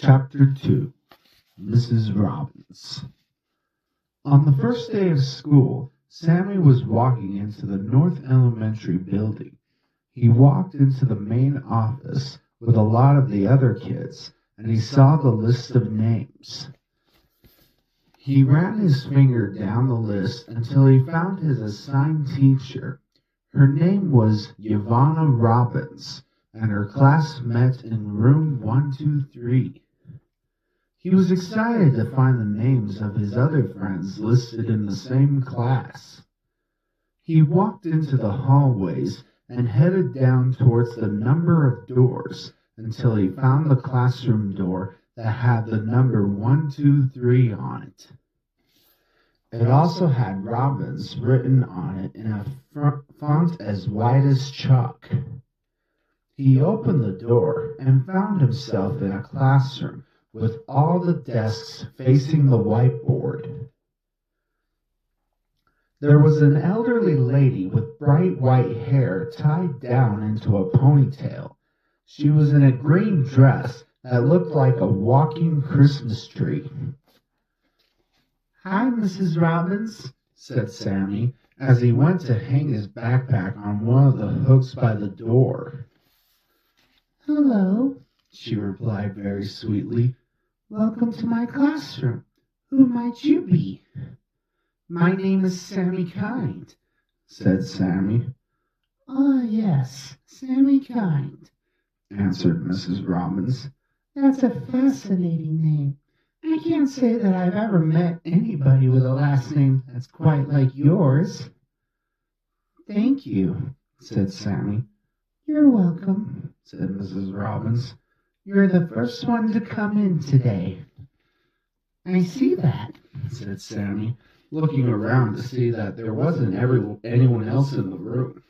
Chapter 2 Mrs. Robbins. On the first day of school, Sammy was walking into the North Elementary building. He walked into the main office with a lot of the other kids, and he saw the list of names. He ran his finger down the list until he found his assigned teacher. Her name was Ivana Robbins, and her class met in room 123. He was excited to find the names of his other friends listed in the same class. He walked into the hallways and headed down towards the number of doors until he found the classroom door that had the number 123 on it. It also had Robbins written on it in a font as white as chalk. He opened the door and found himself in a classroom with all the desks facing the whiteboard. There was an elderly lady with bright white hair tied down into a ponytail. She was in a green dress that looked like a walking Christmas tree. "Hi, Mrs. Robbins," said Sammy as he went to hang his backpack on one of the hooks by the door. "Hello," she replied very sweetly. "Welcome to my classroom. Who might you be?" "My name is Samy Kind," said Sammy. "Ah, yes, Samy Kind," answered Mrs. Robbins. "That's a fascinating name. I can't say that I've ever met anybody with a last name that's quite like yours." "Thank you," said Sammy. "You're welcome," said Mrs. Robbins. "You're the first one to come in today." "I see that," said Sammy, looking around to see that there wasn't anyone else in the room.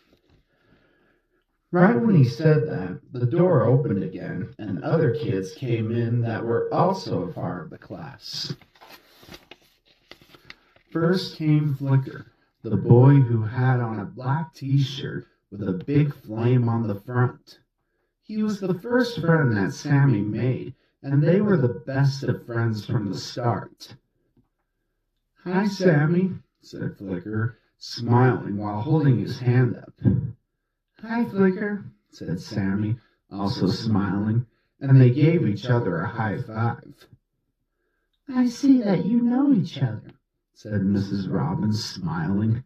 Right when he said that, the door opened again, and other kids came in that were also a part of the class. First came Flicker, the boy who had on a black t-shirt with a big flame on the front. He was the first friend that Sammy made, and they were the best of friends from the start. "Hi, Sammy," said Flicker, smiling while holding his hand up. "Hi, Flicker," said Sammy, also smiling, and they gave each other a high five. "I see that you know each other," said Mrs. Robbins, smiling.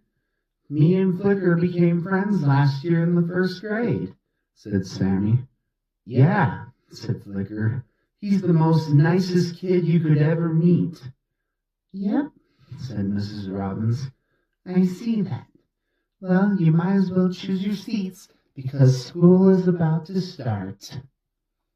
"Me and Flicker became friends last year in the first grade," said Sammy. "Yeah," said Flicker. "He's the most nicest kid you could ever meet." "Yep," said Mrs. Robbins. "I see that. Well, you might as well choose your seats because school is about to start."